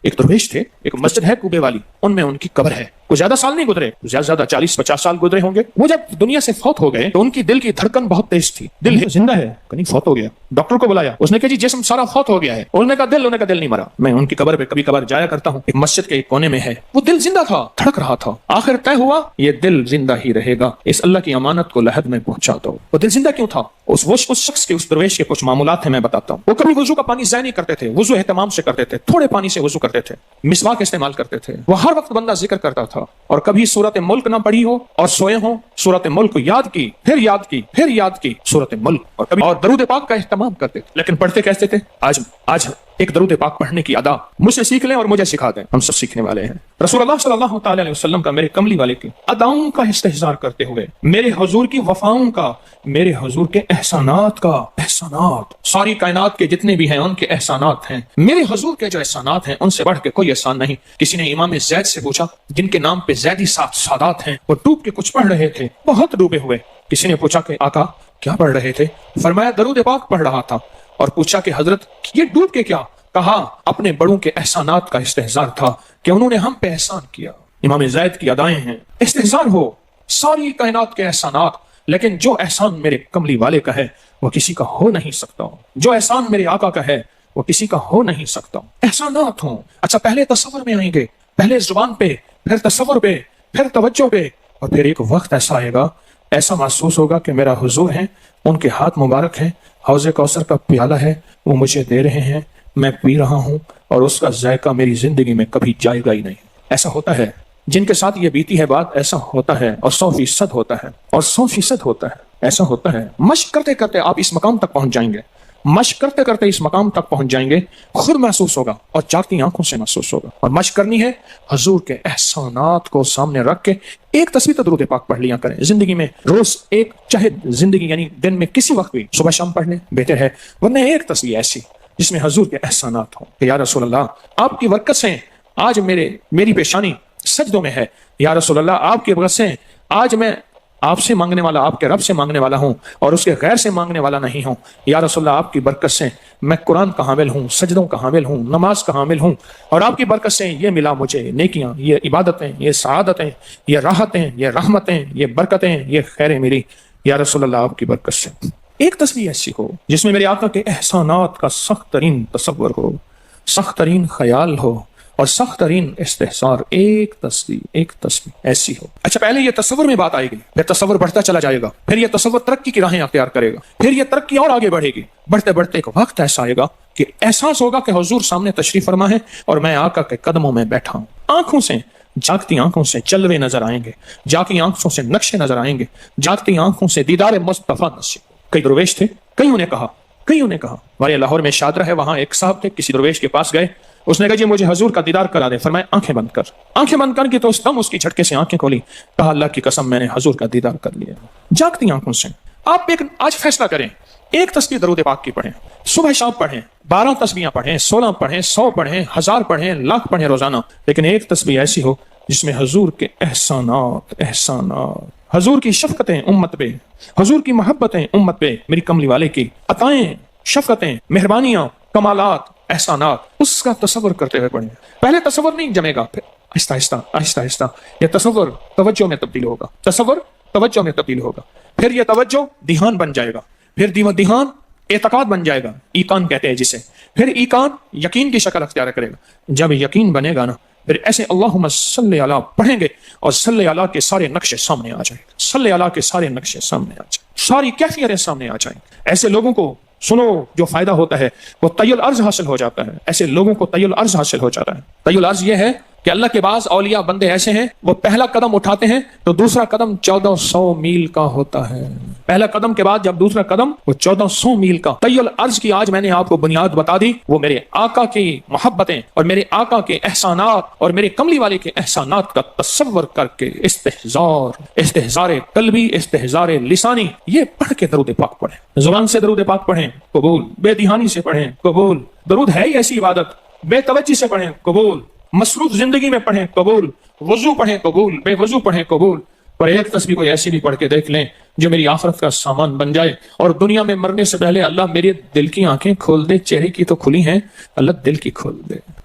ایک درویش تھے, ایک مسجد ہے کوبے والی, ان میں ان کی قبر ہے. کوئی زیادہ سال نہیں گزرے, زیادہ زیادہ 40-50 سال گزرے ہوں گے. وہ جب دنیا سے فوت ہو گئے تو ان کی دل کی دھڑکن بہت تیز تھی. دل زندہ ہے کہیں فوت ہو گیا. ڈاکٹر کو بلایا, اس نے کہا جی جسم سارا فوت ہو گیا ہے. انہوں نے کہا دل نہیں مرا. میں ان کی قبر پہ کبھی کبھار جایا کرتا ہوں, ایک مسجد کے ایک کونے میں ہے. وہ دل زندہ تھا, دھڑک رہا تھا. آخر طے ہوا یہ دل زندہ ہی رہے گا, اس اللہ کی امانت کو لحد میں پہنچا دو. وہ دل زندہ کیوں تھا؟ اس شخص کے, اس درویش کے کچھ معمولات ہیں, میں بتاتا ہوں. وہ کبھی وضو کا پانی ضائع نہیں کرتے تھے, وضو اہتمام سے کرتے تھے, تھوڑے پانی سے وضو کرتے تھے, مسواک استعمال کرتے تھے. وہ ہر وقت بندہ ذکر کرتا تھا, اور کبھی سورت ملک نہ پڑھی ہو اور سوئے ہوں, سورت ملک کو یاد کی, پھر یاد کی, پھر یاد کی سورت ملک, اور کبھی اور درود پاک کا اہتمام کرتے تھے. لیکن پڑھتے کیسے تھے؟ آج ایک درود پاک پڑھنے کی ادا مجھ سے سیکھ لیں اور مجھے سکھا دیں, ہم سب سیکھنے والے ہیں. رسول اللہ صلی اللہ تعالی علیہ وسلم کا, میرے کملی والے کی اداؤں کا استحضار کرتے ہوئے, میرے حضور کی وفاؤں کا, میرے حضور کے احسانات کا, احسانات ساری کائنات کے جتنے بھی ہیں ان کے احسانات ہیں. میرے حضور کے جو احسانات ہیں ان سے بڑھ کے کوئی احسان نہیں. کسی نے امام زید سے پوچھا, جن کے نام پہ زیدی سادات ہیں, وہ ڈوب کے کچھ پڑھ رہے تھے, بہت ڈوبے ہوئے. کسی نے پوچھا کہ آقا کیا پڑھ رہے تھے؟ فرمایا درود پاک پڑھ رہا تھا. اور پوچھا کہ حضرت یہ ڈوب کے کیا؟ کہا اپنے بڑوں کے احسانات کا استحضار تھا کہ انہوں نے ہم پہ احسان کیا. امام زید کی ادائیں ہیں, استحضار ہو ساری کائنات کے احسانات, لیکن جو احسان میرے کملی والے کا ہے وہ کسی کا ہو نہیں سکتا. جو احسان میرے آقا کا ہے وہ کسی کا ہو نہیں سکتا. احسانات ہوں. اچھا پہلے تصور میں آئیں گے, پہلے زبان پہ, پھر تصور پہ, پھر توجہ پہ, اور پھر ایک وقت ایسا آئے گا, ایسا محسوس ہوگا کہ میرا حضور ہے, ان کے ہاتھ مبارک ہیں, حوض کوثر کا پیالہ ہے, وہ مجھے دے رہے ہیں, میں پی رہا ہوں, اور اس کا ذائقہ میری زندگی میں کبھی جائے گا ہی نہیں. ایسا ہوتا ہے جن کے ساتھ یہ بیتی ہے بات, ایسا ہوتا ہے, اور 100% ہوتا ہے, اور 100% ہوتا ہے. ایسا ہوتا ہے. مشق کرتے کرتے آپ اس مقام تک پہنچ جائیں گے, مشق کرتے کرتے اس مقام تک پہنچ جائیں گے, خود محسوس ہوگا اور جاگتی آنکھوں سے محسوس ہوگا. اور مشق کرنی ہے حضور کے احسانات کو سامنے رکھ کے. ایک تصویر درود پاک پڑھ لیا کریں زندگی میں, روز ایک, چاہے زندگی یعنی دن میں کسی وقت بھی صبح شام پڑھ لیں, بہتر ہے. ورنہ ایک تصویر ایسی جس میں حضور کے احسانات ہوں کہ یا رسول اللہ آپ کی برکت سے آج میری پیشانی سجدوں میں ہے. یا رسول اللہ آپ کی برکت سے آج میں آپ سے مانگنے والا, آپ کے رب سے مانگنے والا ہوں, اور اس کے غیر سے مانگنے والا نہیں ہوں. یا رسول اللہ آپ کی برکت سے میں قرآن کا حامل ہوں, سجدوں کا حامل ہوں, نماز کا حامل ہوں, اور آپ کی برکت سے یہ ملا مجھے نیکیاں, یہ عبادتیں, یہ سعادتیں, یہ راحتیں, یہ رحمتیں, یہ برکتیں, یہ خیریں ملی. یا رسول اللہ آپ کی برکت سے. ایک تصویر ایسی ہو جس میں میرے آقا کے احسانات کا سخت ترین تصور ہو, سخت ترین خیال ہو, اور سخت ترین استحصار. ایک تصویر ایسی ہو. اچھا پہلے یہ تصور میں بات آئے گی, پھر تصور بڑھتا چلا جائے گا, پھر یہ تصور ترقی کی راہیں اختیار کرے گا, پھر یہ ترقی اور آگے بڑھے گی. بڑھتے بڑھتے ایک وقت ایسا آئے گا کہ احساس ہوگا کہ حضور سامنے تشریف فرما ہے اور میں آقا کے قدموں میں بیٹھا ہوں. آنکھوں سے, جاگتی آنکھوں سے جلوے نظر آئیں گے, جاگتی آنکھوں سے نقشے نظر آئیں گے, جاگتی آنکھوں سے دیدار مصطفیٰ نصیب. کئی درویش تھے, کئیوں نے کہا ہمارے لاہور میں شادرہ ہے, وہاں ایک صاحب تھے, کسی درویش کے پاس گئے, اس نے کہا جی مجھے حضور کا دیدار کرا دے. فرمایا آنکھیں بند کر. آنکھیں بند کر کے تو اس دم اس کی جھٹکے سے آنکھیں کھولی. کہا اللہ کی قسم میں نے حضور کا دیدار کر لیا. جاگتی آنکھوں سے آپ آج فیصلہ کریں, ایک تصویر درود پاک کی پڑھیں, صبح شام پڑھیں, 12 تسبیحاں پڑھیں, 16 پڑھیں, 100 پڑھیں, 1000 پڑھیں, لاکھ پڑھیں روزانہ, لیکن ایک تسبیح ایسی ہو جس میں حضور کے احسانات, حضور کی شفقتیں امت پہ, حضور کی محبتیں امت پہ, میری کملی والے کی عطائیں, شفقتیں, مہربانیاں, کمالات, احسانات, اس کا تصور کرتے ہوئے پڑھیں. پہلے تصور نہیں جمے گا, پھر آہستہ آہستہ یہ تصور توجہ میں تبدیل ہوگا, تصور توجہ میں تبدیل ہوگا, پھر یہ توجہ دھیان بن جائے گا, پھر دھیان اعتقاد بن جائے گا, ایقان کہتے ہیں جسے, پھر ایقان یقین کی شکل اختیار کرے گا. جب یقین بنے گا نا, پھر ایسے اللہم صلی علی پڑھیں گے اور صلی علی کے سارے نقشے سامنے آ جائیں, صلی علی کے سارے نقشے سامنے آ جائیں, ساری کیفیتیں سامنے آ جائیں. ایسے لوگوں کو سنو جو فائدہ ہوتا ہے وہ طی الارض حاصل ہو جاتا ہے. ایسے لوگوں کو طی الارض حاصل ہو جاتا ہے. طی الارض یہ ہے کہ اللہ کے بعض اولیاء بندے ایسے ہیں, وہ پہلا قدم اٹھاتے ہیں تو دوسرا قدم 1400 میل کا ہوتا ہے. پہلا قدم کے بعد جب دوسرا قدم وہ 1400 میل کا. طی الارض کی آج میں نے آپ کو بنیاد بتا دی. وہ میرے آقا کی محبتیں اور میرے آقا کے احسانات اور میرے کملی والے کے احسانات کا تصور کر کے استحضار قلبی, استحضار لسانی, یہ پڑھ کے درود پاک پڑھیں. زبان سے درود پاک پڑھیں, قبول. بے دھیانی سے پڑھیں, قبول. درود ہے ہی ایسی عبادت, بے توجہ سے پڑھیں, قبول. مصروف زندگی میں پڑھیں, قبول. وضو پڑھیں, قبول. بے وضو پڑھیں, قبول. پر ایک تسبیح کوئی ایسی بھی پڑھ کے دیکھ لیں جو میری آخرت کا سامان بن جائے, اور دنیا میں مرنے سے پہلے اللہ میرے دل کی آنکھیں کھول دے. چہرے کی تو کھلی ہیں, اللہ دل کی کھول دے.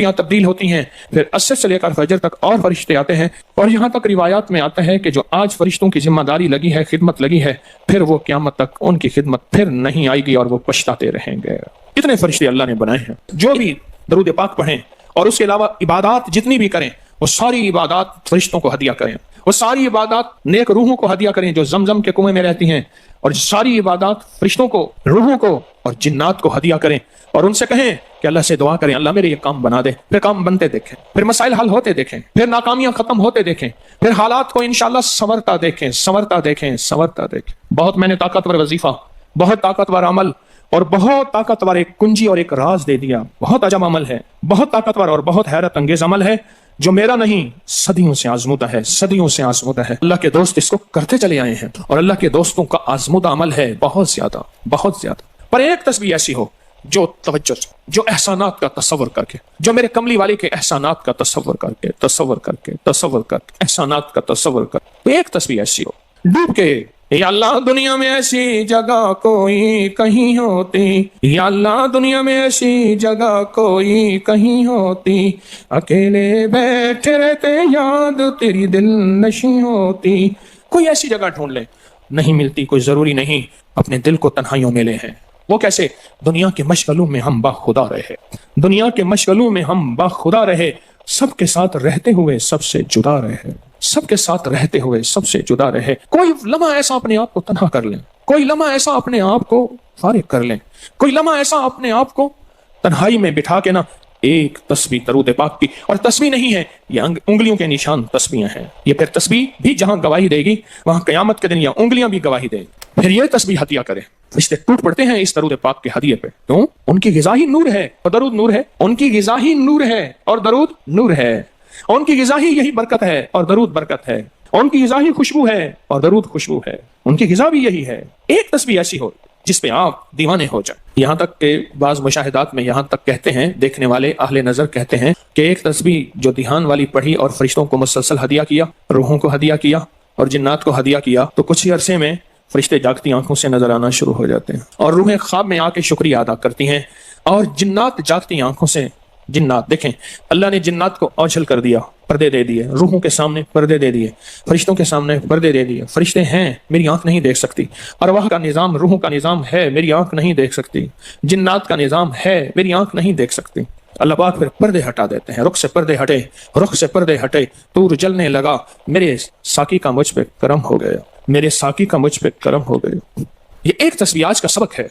شفٹیاں تبدیل ہوتی ہیں، پھر عصر سے لے کر فجر تک اور فرشتے آتے ہیں، اور یہاں تک روایات میں آتا ہے کہ جو آج فرشتوں کی ذمہ داری لگی ہے، خدمت لگی ہے، پھر وہ قیامت تک ان کی خدمت پھر نہیں آئے گی اور وہ پچھتاتے رہیں گے۔ اتنے فرشتے اللہ نے بنائے ہیں، جو بھی درود پاک پڑھیں اور اس کے علاوہ عبادات جتنی بھی کریں، وہ ساری عبادات فرشتوں کو ہدیہ کریں، وہ ساری عبادات نیک روحوں کو ہدیہ کریں جو زمزم کے کنویں میں رہتی ہیں، اور ساری عبادات فرشتوں کو، روحوں کو اور جنات کو ہدیہ کریں، اور ان سے کہیں کہ اللہ سے دعا کریں اللہ میرے یہ کام بنا دے، پھر کام بنتے دیکھیں، پھر مسائل حل ہوتے دیکھیں، پھر ناکامیاں ختم ہوتے دیکھیں، پھر حالات کو انشاءاللہ سنورتا دیکھیں، سنورتا دیکھیں، سنورتا دیکھیں۔ بہت میں نے طاقتور وظیفہ، بہت طاقتور عمل اور بہت طاقتور ایک کنجی اور ایک راز دے دیا، بہت عجب عمل ہے، بہت طاقتور اور بہت حیرت انگیز عمل ہے، جو میرا نہیں صدیوں سے آزمودہ ہے، صدیوں سے آزمودہ ہے۔ اللہ کے دوست اس کو کرتے چلے آئے ہیں، اور اللہ کے دوستوں کا آزمودہ عمل ہے بہت زیادہ، بہت زیادہ۔ پر ایک تسبیح ایسی ہو جو توجہ سے، جو احسانات کا تصور کر کے، جو میرے کملی والے کے احسانات کا تصور کر کے، تصور کر کے، تصور کر کے، احسانات کا تصور کر کے، ایک تسبیح ایسی ہو ڈوب کے، یا اللہ دنیا میں ایسی جگہ کوئی کہیں ہوتی، یا اللہ دنیا میں ایسی جگہ کوئی کہیں ہوتی، اکیلے بیٹھے رہتے یاد تیری دل نشیں ہوتی۔ کوئی ایسی جگہ ڈھونڈ لیں، نہیں ملتی، کوئی ضروری نہیں اپنے دل کو تنہائیوں میں لے ہیں۔ وہ کیسے؟ دنیا کے مشغلوں میں ہم باخدا رہے، دنیا کے مشغلوں میں ہم باخدا رہے، سب کے ساتھ رہتے ہوئے سب سے جدا رہے، سب کے ساتھ رہتے ہوئے سب سے جدا رہے۔ کوئی لمحہ ایسا اپنے آپ کو تنہا کر لیں، کوئی لمحہ ایسا اپنے آپ کو فارغ کر لیں، کوئی لمحہ ایسا اپنے آپ کو تنہائی میں بٹھا کے نا ایک تسبیح درود پاک کی، اور تسبیح نہیں ہے یہ انگلیوں کے نشان تسبیحیں ہیں، یہ پھر تسبیح بھی جہاں گواہی دے گی وہاں قیامت کے دن یہ انگلیاں بھی گواہی دیں گی۔ پھر یہ تسبیح ہدیہ کریں، فرشتے ٹوٹ پڑتے ہیں اس درود پاک کے ہدیے پہ، کیوں؟ ان کی غذا ہی نور ہے اور درود نور ہے، ان کی غذا ہی نور ہے اور درود نور ہے، ان کی غذا ہی یہی برکت ہے اور درود برکت ہے، ان کی غذا ہی خوشبو ہے اور درود خوشبو ہے، ان کی غذا بھی یہی ہے۔ ایک تسبیح ایسی ہو جس پہ آپ دیوانے ہو جائیں۔ یہاں تک کہ بعض مشاہدات میں یہاں تک کہتے ہیں، دیکھنے والے اہل نظر کہتے ہیں کہ ایک تسبیح جو دھیان والی پڑھی اور فرشتوں کو مسلسل ہدیہ کیا، روحوں کو ہدیہ کیا اور جنات کو ہدیہ کیا، تو کچھ ہی عرصے میں فرشتے جاگتی آنکھوں سے نظر آنا شروع ہو جاتے ہیں، اور روحیں خواب میں آ کے شکریہ ادا کرتی ہیں، اور جنات جاگتی آنکھوں سے، جنات دیکھیں اللہ نے جنات کو اوجھل کر دیا، پردے دے دیے، روحوں کے سامنے پردے دے دیے، فرشتوں کے سامنے پردے دے دیے۔ فرشتے ہیں میری آنکھ نہیں دیکھ سکتی، ارواح کا نظام، روحوں کا نظام ہے میری آنکھ نہیں دیکھ سکتی، جنات کا نظام ہے میری آنکھ نہیں دیکھ سکتی۔ اللہ پاک پھر پردے ہٹا دیتے ہیں، رخ سے پردے ہٹے، رخ سے پردے ہٹے، طور جلنے لگا، میرے ساقی کا مجھ پہ کرم ہو گیا، میرے ساقی کا مجھ پہ کرم ہو گیا۔ یہ ایک تسبیح آج کا سبق ہے،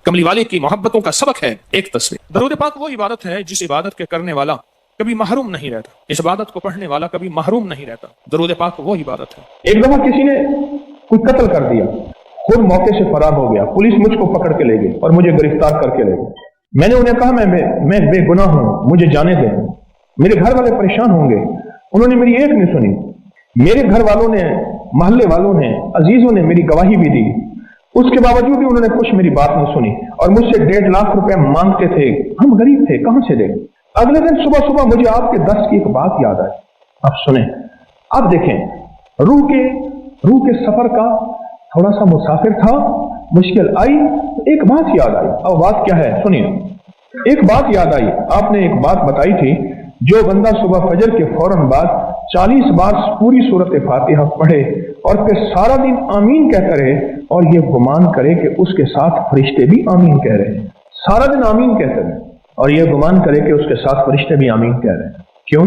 کملی والے کی محبتوں کا سبق ہے ایک تسبیح۔ درود پاک وہ عبادت ہے جس عبادت کے کرنے والا کبھی محروم نہیں رہتا، اس عبادت کو پڑھنے والا کبھی محروم نہیں رہتا۔ درود پاک وہ عبادت ہے۔ ایک دفعہ کسی نے کوئی قتل کر دیا، خود موقع سے فرار ہو گیا، پولیس مجھ کو پکڑ کے لے گئی اور مجھے گرفتار کر کے لے گئی۔ میں نے انہیں کہا میں بے گناہ ہوں، مجھے جانے دیں، میرے گھر والے پریشان ہوں گے۔ انہوں نے میری ایک نہیں سنی، میرے گھر والوں نے، محلے والوں نے، عزیزوں نے میری گواہی بھی دی، اس کے باوجود بھی انہوں نے کچھ میری بات نہیں سنی اور مجھ سے 1.5 لاکھ روپے مانگتے تھے۔ ہم غریب تھے، کہاں سے دیں؟ اگلے دن صبح صبح مجھے آپ کے درس کی ایک بات یاد آئی، آپ سنیں، آپ دیکھیں، روح کے سفر کا تھوڑا سا مسافر تھا، مشکل آئی، ایک بات یاد آئی۔ اب بات کیا ہے سنیے، ایک بات یاد آئی، آپ نے ایک بات بتائی تھی، جو بندہ صبح فجر کے فوراً بعد 40 بار پوری سورت فاتحہ پڑھے اور پھر سارا دن آمین کہتا رہے اور یہ گمان کرے کہ اس کے ساتھ فرشتے بھی آمین کہہ رہے ہیں، سارا دن آمین کہتے رہے اور یہ گمان کرے کہ اس کے ساتھ فرشتے بھی آمین کہہ رہے ہیں۔ کیوں؟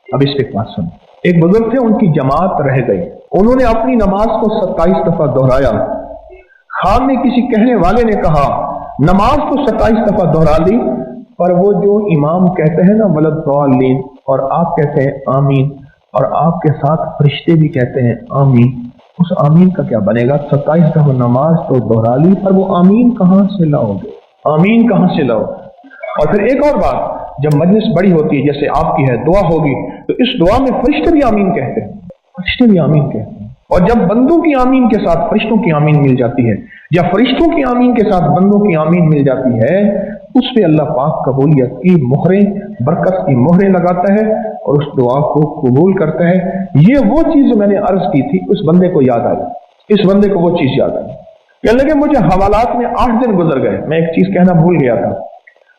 اب اس پہ ایک بات سنیں۔ ایک بزرگ تھے، ان کی جماعت رہ گئی، انہوں نے اپنی نماز کو 27 دفعہ دہرایا۔ خواب میں کسی کہنے والے نے کہا نماز تو 27 دفعہ دہرا لی، پر وہ جو امام کہتے ہیں نا ولد ضالین، اور آپ کہتے ہیں آمین، اور آپ کے ساتھ فرشتے بھی کہتے ہیں آمین، اس آمین کا کیا بنے گا؟ 27 دفعہ نماز تو دہرا لی، پر وہ آمین کہاں سے لاؤ گے؟ آمین کہاں سے لاؤ؟ اور پھر ایک اور بات، جب مجلس بڑی ہوتی ہے جیسے آپ کی ہے، دعا ہوگی تو اس دعا میں فرشتے بھی آمین کہتے ہیں، فرشتے بھی آمین کہتے ہیں، اور جب بندوں کی آمین کے ساتھ فرشتوں کی آمین مل جاتی ہے، یا فرشتوں کی آمین کے ساتھ بندوں کی آمین مل جاتی ہے، اس پہ اللہ پاک قبولیت کی مہریں، برکت کی مہریں لگاتا ہے اور اس دعا کو قبول کرتا ہے۔ یہ وہ چیز جو میں نے عرض کی تھی، اس بندے کو یاد آئی، اس بندے کو وہ چیز یاد آئی، کہنے لگے مجھے حوالات میں 8 دن گزر گئے، میں ایک چیز کہنا بھول گیا تھا،